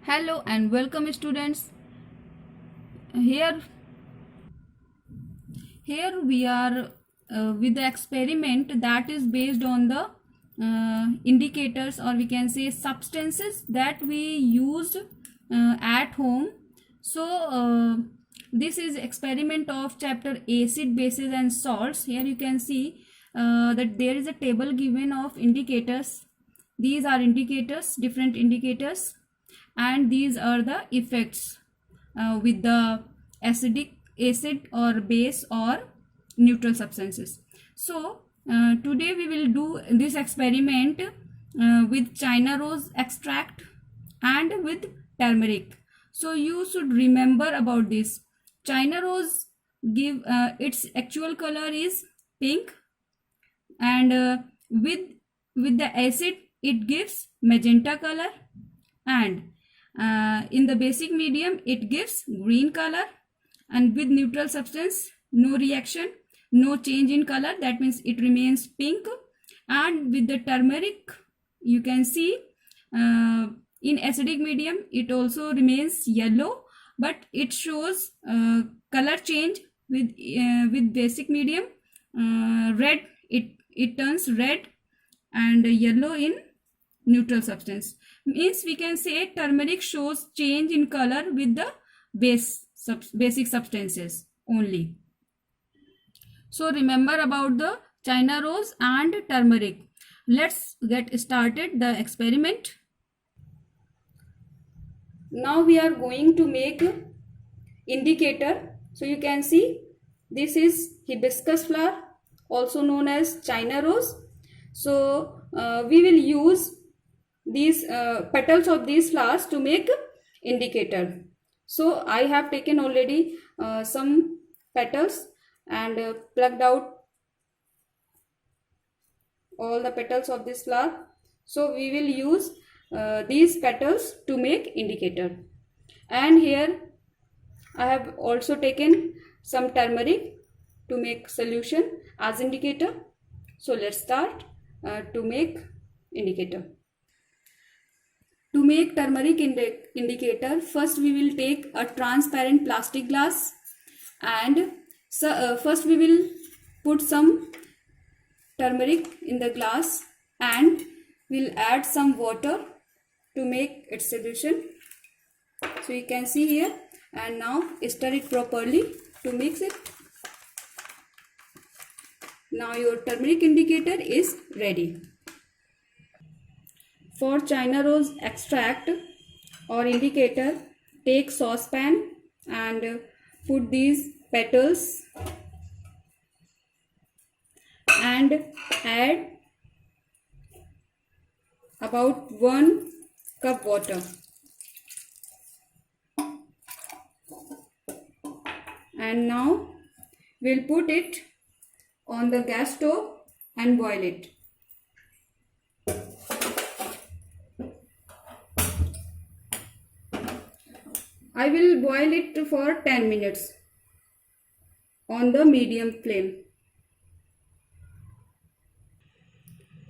Hello and welcome students. Here here we are with the experiment that is based on the indicators, or we can say substances that we used at home. So this is experiment of chapter acid, bases and salts. Here you can see that there is a table given of indicators. These are indicators, different indicators, and these are the effects with the acid or base or neutral substances. So today we will do this experiment with China rose extract and with turmeric. So you should remember about this. China rose give its actual color is pink, and with the acid it gives magenta color, and in the basic medium it gives green color, and with neutral substance no reaction, no change in color, that means it remains pink. And with the turmeric you can see in acidic medium it also remains yellow, but it shows color change with basic medium. Red, it turns red and yellow in neutral substance. Means we can say turmeric shows change in color with the basic substances only. So remember about the China rose and turmeric. Let's get started the experiment. Now we are going to make indicator. So you can see this is hibiscus flower, also known as China rose. So we will use these petals of these flowers to make indicator. So I have taken already some petals and plucked out all the petals of this flower. So we will use these petals to make indicator. And here I have also taken some turmeric to make solution as indicator. So let's start to make indicator. To make turmeric indicator, first we will take a transparent plastic glass, and first we will put some turmeric in the glass and we'll add some water to make its solution. So you can see here, and now stir it properly to mix it. Now your turmeric indicator is ready. For China rose extract or indicator, take saucepan and put these petals and add about 1 cup water. And now we'll put it on the gas stove and boil it. I will boil it for 10 minutes on the medium flame.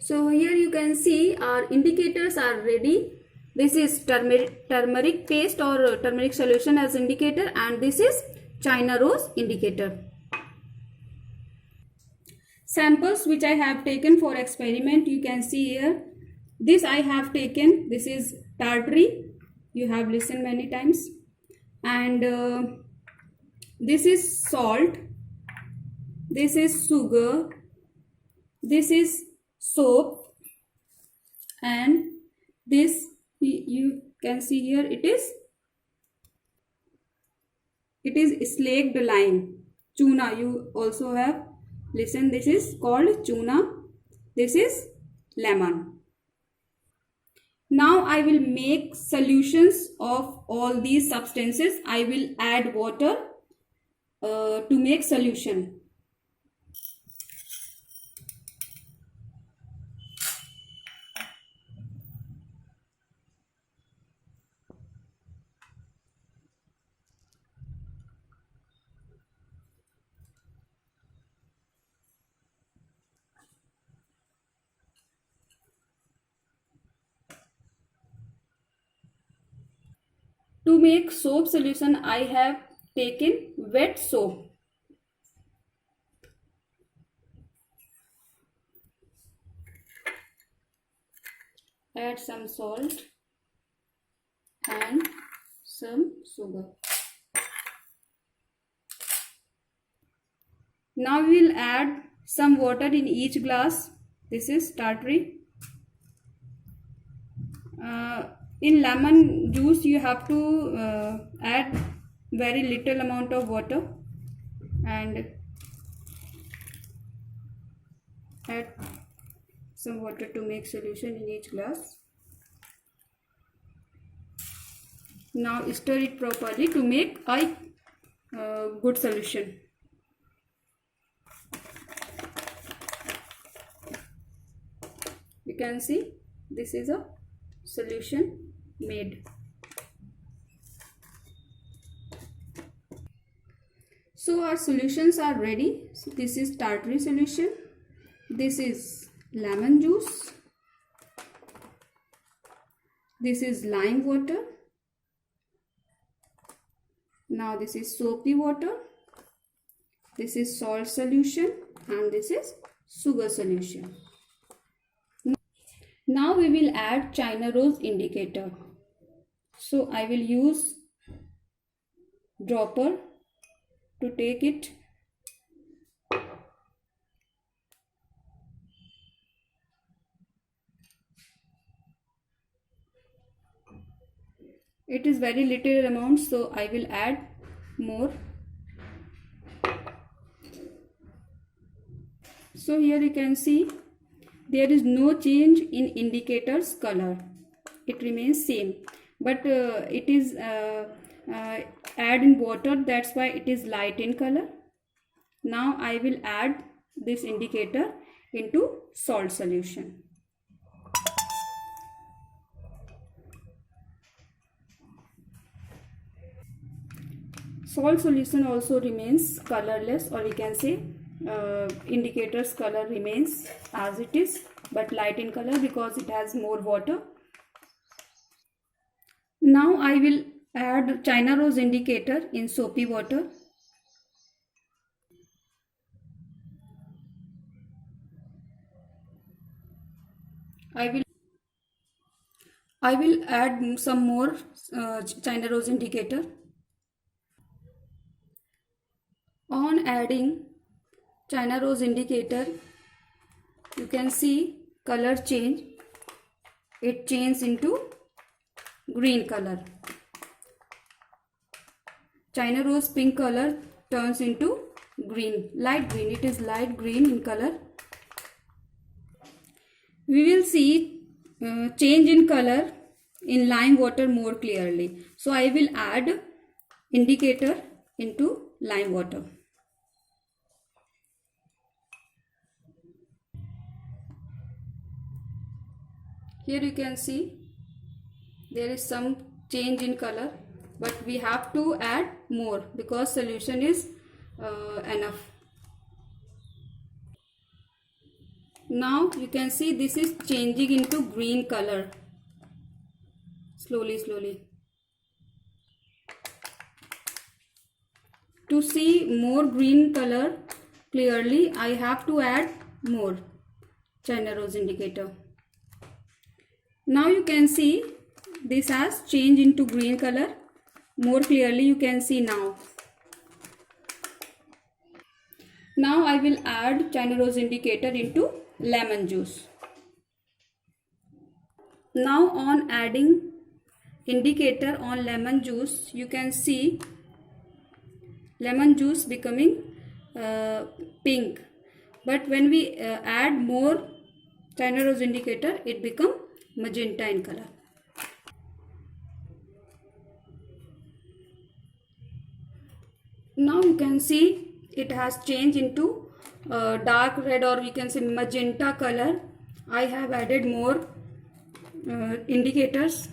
So here you can see our indicators are ready. This is turmeric paste or turmeric solution as indicator, and this is China rose indicator. Samples which I have taken for experiment, you can see here. This I have taken, this is tartary, you have listened many times, and this is salt, this is sugar, this is soap, and this you can see here it is slaked lime, chuna, you also have listened, this is called chuna, this is lemon. Now I will make solutions of all these substances. I will add water to make solution. make soap solution, I have taken wet soap. Add some salt and some sugar. Now we will add some water in each glass. This is tartary. In lemon juice you have to add very little amount of water and add some water to make solution in each glass. Now stir it properly to make a good solution. You can see this is a solution made. So our solutions are ready. So this is tartary solution. This is lemon juice. This is lime water. Now this is soapy water. This is salt solution and this is sugar solution. Now we will add China rose indicator. So I will use dropper to take it. It is very little amount, so I will add more. So here you can see there is no change in indicator's color. It remains same, but it is add in water, that's why it is light in color. Now I will add this indicator into salt solution. Salt solution also remains colorless, or we can say indicator's color remains as it is, but light in color because it has more water. Now I will add China rose indicator in soapy water. I will add some more China rose indicator. On adding China rose indicator, you can see color change. It changes into green color. China rose pink color turns into green, light green. It is light green in color. We will see change in color in lime water more clearly. So I will add indicator into lime water. Here you can see there is some change in color, but we have to add more because solution is enough. Now you can see this is changing into green color slowly. To see more green color clearly, I have to add more China rose indicator. Now you can see this has changed into green color. More clearly you can see now. Now I will add China rose indicator into lemon juice. Now on adding indicator on lemon juice, you can see lemon juice becoming pink. But when we add more China rose indicator, it becomes magenta in color. Now you can see it has changed into dark red, or we can say magenta color. I have added more indicators.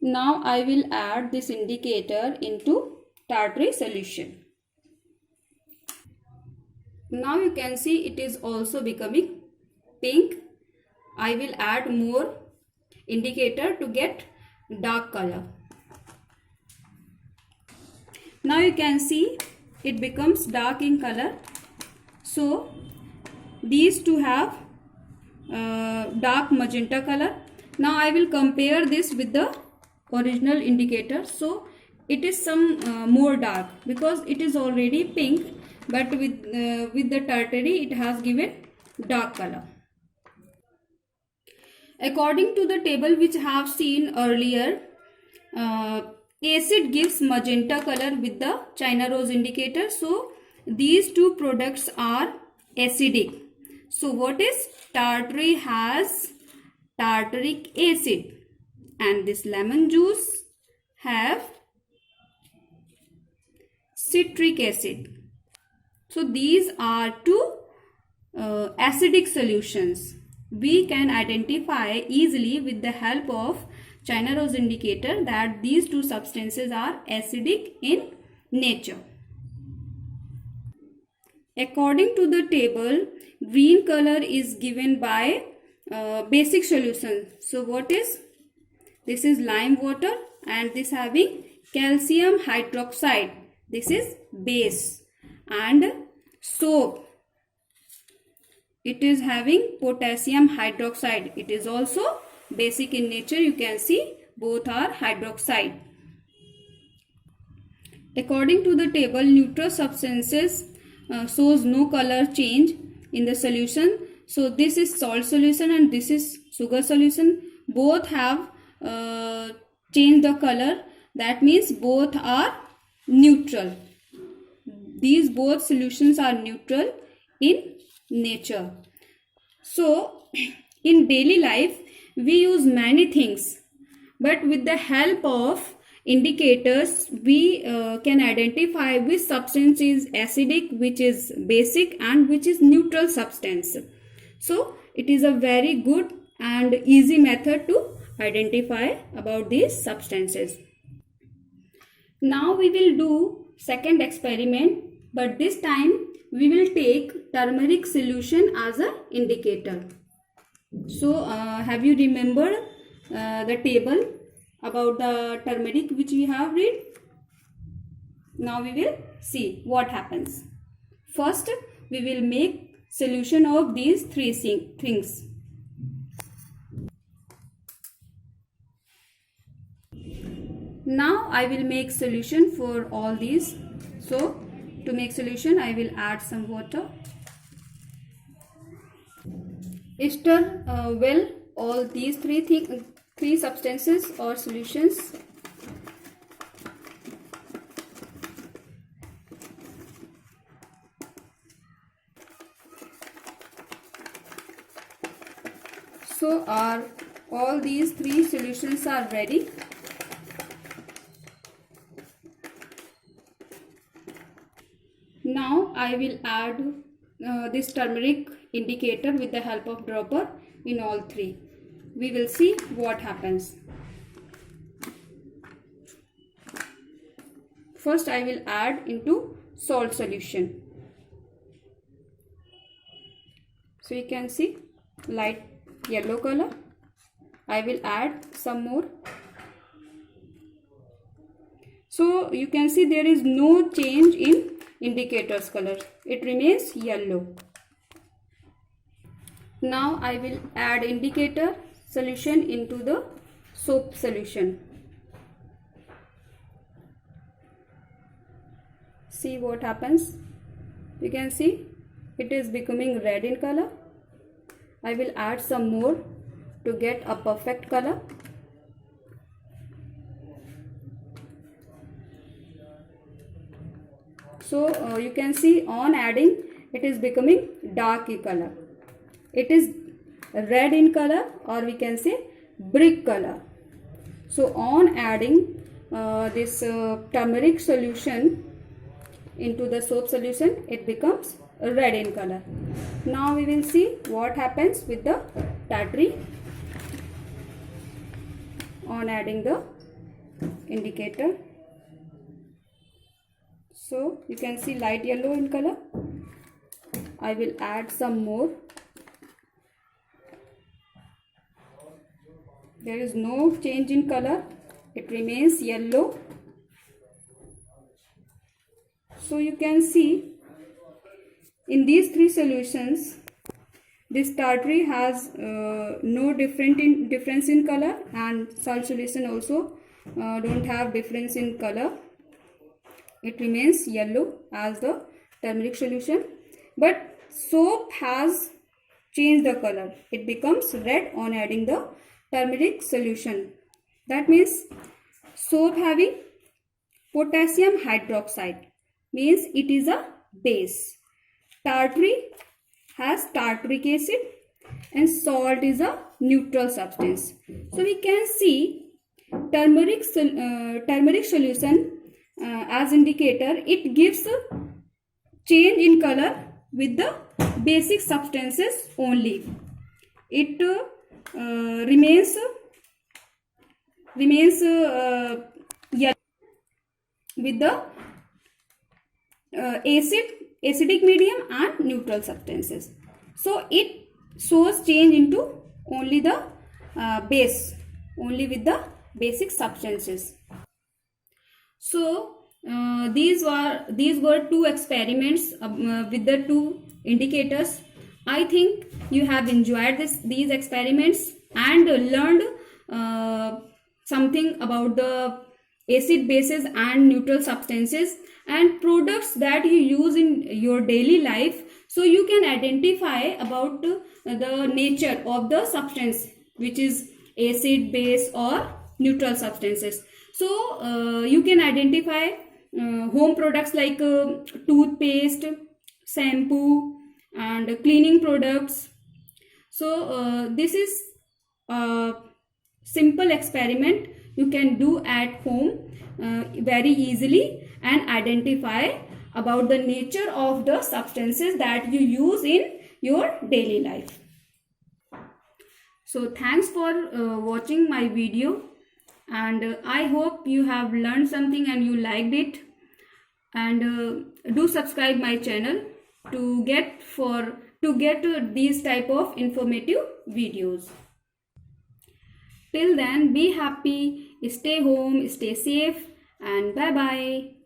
Now I will add this indicator into tartary solution. Now you can see it is also becoming pink. I will add more indicator to get dark color. Now you can see it becomes dark in color. So these two have dark magenta color. Now I will compare this with the original indicator. So it is some more dark because it is already pink, but with the tertiary it has given dark color. According to the table which I have seen earlier, acid gives magenta color with the China rose indicator. So these two products are acidic. So what is tartary? Has tartaric acid, and this lemon juice have citric acid. So these are two acidic solutions. We can identify easily with the help of China rose indicator that these two substances are acidic in nature. According to the table, green color is given by basic solution. So what is? This is lime water and this having calcium hydroxide. This is base. And soap, it is having potassium hydroxide. It is also basic in nature. You can see both are hydroxide. According to the table, neutral substances shows no color change in the solution. So this is salt solution and this is sugar solution. Both have changed the color. That means both are neutral. These both solutions are neutral in nature. So in daily life we use many things, but with the help of indicators we can identify which substance is acidic, which is basic, and which is neutral substance. So it is a very good and easy method to identify about these substances. Now we will do second experiment, but this time we will take turmeric solution as an indicator. So have you remembered the table about the turmeric which we have read? Now we will see what happens. First we will make solution of these three things. Now I will make solution for all these. So to make solution I will add some water. Stir well all these three substances or solutions. So all these three solutions are ready. Now I will add this turmeric indicator with the help of dropper in all three. We will see what happens. First I will add into salt solution. So you can see light yellow color. I will add some more. So you can see there is no change in indicator's color. It remains yellow. Now I will add indicator solution into the soap solution. See what happens. You can see it is becoming red in color. I will add some more to get a perfect color. So you can see on adding it is becoming dark in color. It is red in color, or we can say brick color. So on adding this turmeric solution into the soap solution, it becomes red in color. Now we will see what happens with the tartary on adding the indicator. So you can see light yellow in color. I will add some more. There is no change in color. it remains yellow. So you can see in these three solutions, this tartary has no difference in color, and salt solution also don't have difference in color. It remains yellow as the turmeric solution, but soap has changed the color. It becomes red on adding the turmeric solution. That means soap having potassium hydroxide means it is a base. Tartary has tartaric acid and salt is a neutral substance. So we can see turmeric solution as indicator. It gives change in color with the basic substances only. It remains yellow with the acidic medium and neutral substances. So it shows change into only the base, only with the basic substances. So these were two experiments with the two indicators. I think you have enjoyed these experiments and learned something about the acid bases and neutral substances and products that you use in your daily life, so you can identify about the nature of the substance which is acid, base or neutral substances. So you can identify home products like toothpaste, shampoo and cleaning products. So this is a simple experiment you can do at home very easily and identify about the nature of the substances that you use in your daily life. So thanks for watching my video, and I hope you have learned something and you liked it, and do subscribe my channel to get these type of informative videos. Till then, be happy, stay home, stay safe, and bye bye.